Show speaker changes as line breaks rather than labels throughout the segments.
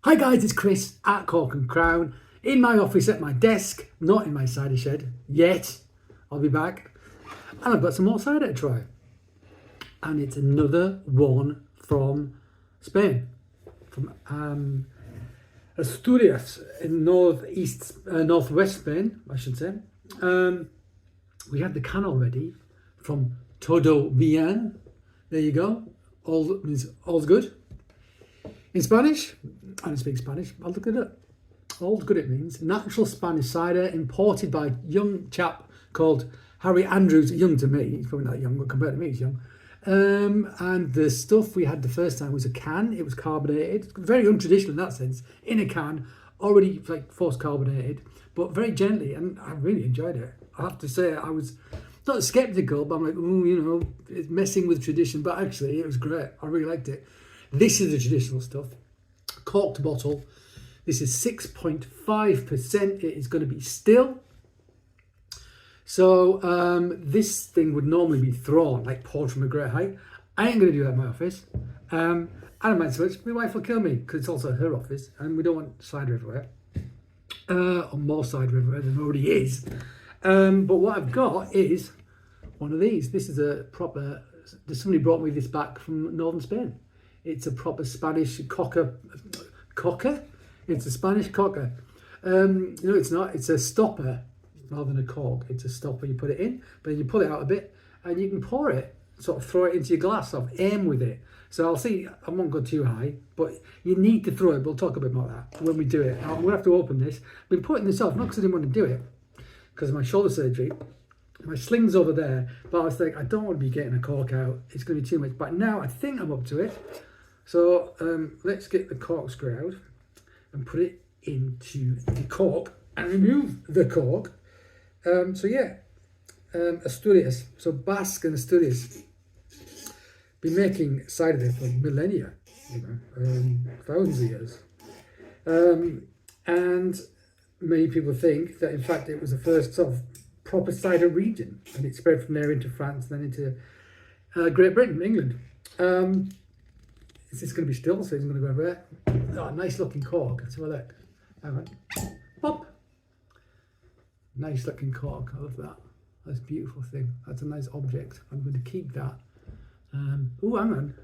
Hi guys, it's Chris at Cork and Crown in my office at my desk, not in my cider shed yet. I'll be back, and I've got some more cider to try, and it's another one from Spain, from Asturias in northwest Spain, I should say. We had the can already from Todo Bien. There you go. All's good. In Spanish, I don't speak Spanish, I'll look it up. All's good it means. Natural Spanish cider imported by a young chap called Harry Andrews. Young to me, he's probably not young, but compared to me, he's young. And the stuff we had the first time was a can. It was carbonated, very untraditional in that sense. In a can, already like forced carbonated, but very gently, and I really enjoyed it. I have to say, I was not skeptical, but I'm like, oh, it's messing with tradition. But actually, it was great. I really liked it. This is the traditional stuff. Corked bottle. This is 6.5%. It is going to be still. So this thing would normally be thrown, like poured from a great height. I ain't going to do that in my office. I don't mind so much. My wife will kill me because it's also her office and we don't want cider everywhere. Or more cider everywhere than already is. But what I've got is one of these. This is a proper... Somebody brought me this back from northern Spain. It's a proper Spanish cocker. Cocker? It's a Spanish cocker. No, it's not. It's a stopper rather than a cork. It's a stopper. You put it in, but then you pull it out a bit, and you can pour it. Sort of throw it into your glass. Sort of aim with it. So I'll see. I won't go too high, but you need to throw it. We'll talk a bit about that when we do it. We'll have to open this. I've been putting this off not because I didn't want to do it, because of my shoulder surgery. My sling's over there, but I was like, I don't want to be getting a cork out. It's going to be too much. But now I think I'm up to it. So let's get the corkscrew out and put it into the cork and remove the cork. Asturias. So Basque and Asturias been making cider there for millennia, thousands of years. And many people think that in fact it was the first sort of proper cider region, and it spread from there into France and then into Great Britain, England. Is this going to be still? So it's going to go everywhere. Oh, nice looking cork. Let's have a look. Hang on. Pop. Nice looking cork. I love that. That's a beautiful thing. That's a nice object. I'm going to keep that. Oh, hang on.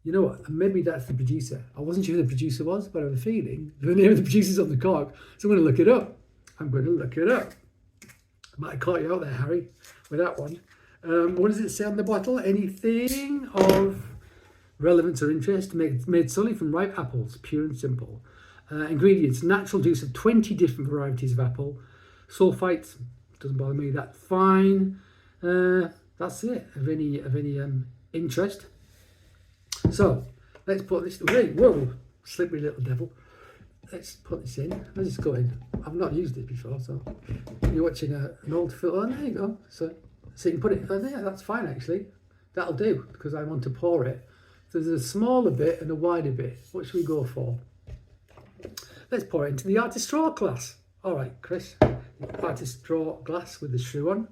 You know what? Maybe that's the producer. I wasn't sure who the producer was, but I have a feeling the name of the producer's on the cork. So I'm going to look it up. I might have caught you out there, Harry, with that one. What does it say on the bottle? Anything of relevance or interest? Made solely from ripe apples, pure and simple. Ingredients: natural juice of 20 different varieties of apple. Sulfites, doesn't bother me. That's fine. That's it. Of any interest. So let's put this. Whoa, slippery little devil. Let's put this in. Let's just go in. I've not used it before, so you're watching an old film. Oh, there you go. So you can put it there. That's fine, actually. That'll do, because I want to pour it. So there's a smaller bit and a wider bit. What should we go for? Let's pour it into the artist straw glass. All right, Chris. Artist straw glass with the shrew on,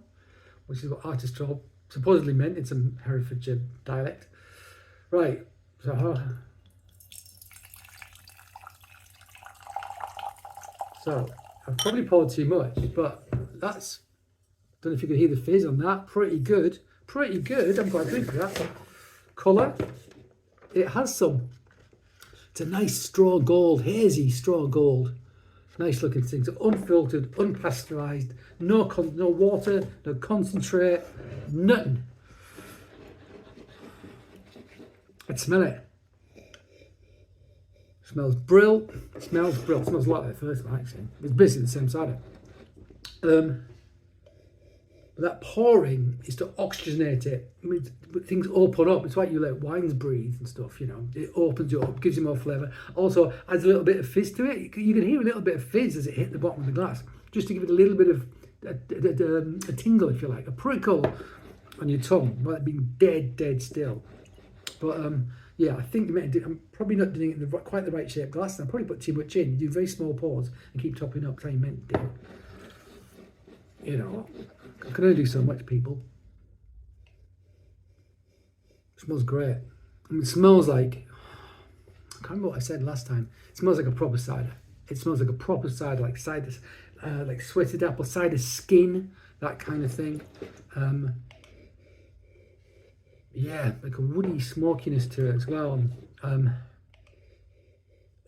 which is what artist straw supposedly meant in some Herefordshire dialect. Right. So I've probably poured too much, but that's, don't know if you can hear the fizz on that. Pretty good. I'm quite pleased with that. Colour, it has some. It's a nice straw gold, hazy straw gold. Nice looking thing. So unfiltered, unpasteurised, no water, no concentrate, nothing. I'd smell it. Smells brill. Smells a lot like the first one, actually. It's basically the same cider. But that pouring is to oxygenate it. I mean, things open up. It's like you let wines breathe and stuff, It opens you up, gives you more flavour. Also adds a little bit of fizz to it. You can hear a little bit of fizz as it hit the bottom of the glass, just to give it a little bit of a tingle, if you like, a prickle on your tongue, while it being dead still. But yeah, I think I'm probably not doing it in quite the right shape glass. I probably put too much in. You do very small pours and keep topping up. That's how you meant to do it. I can only do so much, people. It smells great. I mean, it smells like, can't remember what I said last time. It smells like a proper cider. It smells like a proper cider, like cider, like sweated apple cider skin, that kind of thing. Yeah, like a woody smokiness to it as well.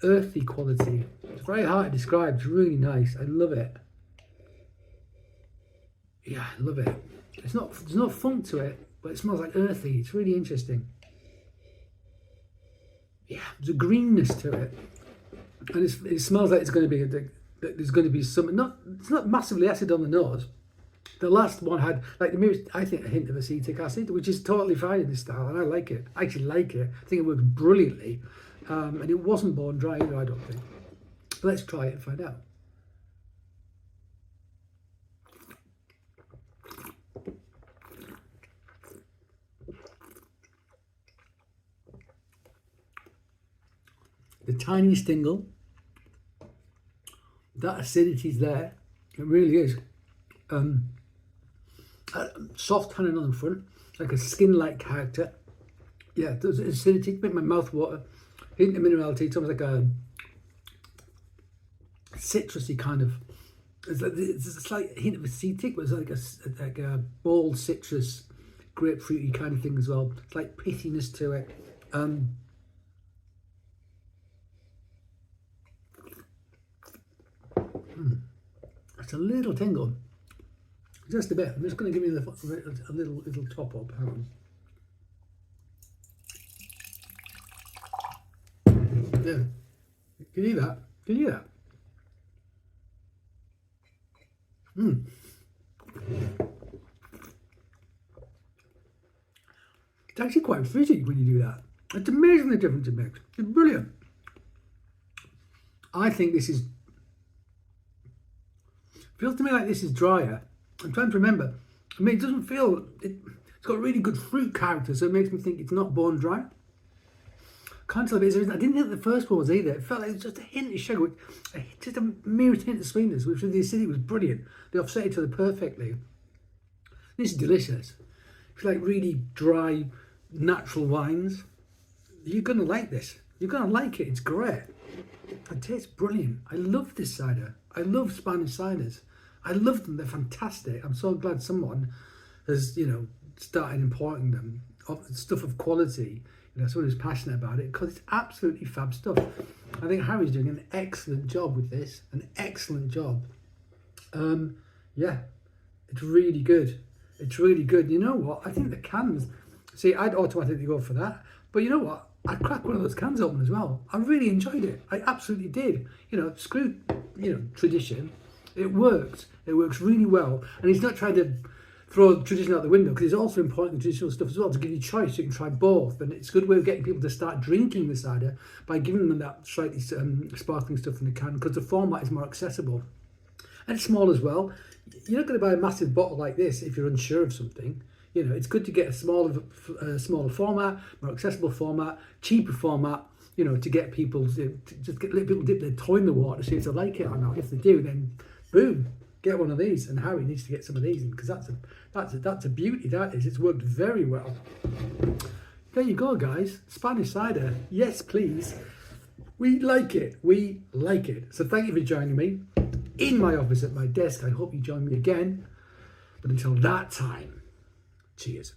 Earthy quality. It's very hard to describe. It's really nice. I love it. Yeah, I love it. There's no funk to it, but it smells like earthy. It's really interesting. Yeah, there's a greenness to it, and it smells like it's going to be there's going to be some. It's not massively acid on the nose. The last one had, like, I think, a hint of acetic acid, which is totally fine in this style, and I like it. I actually like it. I think it works brilliantly, and it wasn't bone dry either, I don't think. But let's try it and find out. The tiniest tingle, that acidity's there. It really is. Soft tannin on the front, like a skin-like character. Yeah, there's acidity, make my mouth water. Hint of minerality, it's almost like a citrusy kind of. It's a slight hint of acetic, but it's like a bold citrus, grapefruity kind of thing as well. It's like pithiness to it. It's a little tingle, just a bit. I'm just going to give you a little top up. Hang on. Yeah, can you hear that? Can you hear that? It's actually quite fizzy when you do that. It's amazing the difference it makes. It's brilliant. I think this is. Feels to me like this is drier. I'm trying to remember. I mean, it doesn't feel. It's got really good fruit character, so it makes me think it's not bone dry. Can't tell if it's. I didn't think the first one was either. It felt like it was just a hint of sugar, just a mere hint of sweetness, which with the acidity was brilliant. They offset each other perfectly. This is delicious. If you like really dry, natural wines, you're gonna like this. You're gonna like it. It's great. It tastes brilliant. I love this cider. I love Spanish ciders. I love them. They're fantastic. I'm so glad someone has, started importing them. Stuff of quality. Someone who's passionate about it, because it's absolutely fab stuff. I think Harry's doing an excellent job with this. An excellent job. Yeah, it's really good. It's really good. You know what? I think the cans. See, I'd automatically go for that. But you know what? I'd crack one of those cans open as well. I really enjoyed it. I absolutely did. Screw, tradition. It works. It works really well. And he's not trying to throw tradition out the window, because it's also important traditional stuff as well, to give you choice. You can try both. And it's a good way of getting people to start drinking the cider by giving them that slightly sparkling stuff in the can, because the format is more accessible. And it's small as well. You're not going to buy a massive bottle like this if you're unsure of something. It's good to get a smaller format, more accessible format, cheaper format, to get people to just let people dip their toe in the water, see if they like it or not. If they do, then boom, get one of these. And Harry needs to get some of these, because that's a beauty. That is, it's worked very well. There you go, guys. Spanish cider, yes, please. We like it. We like it. So thank you for joining me in my office at my desk. I hope you join me again. But until that time, cheers.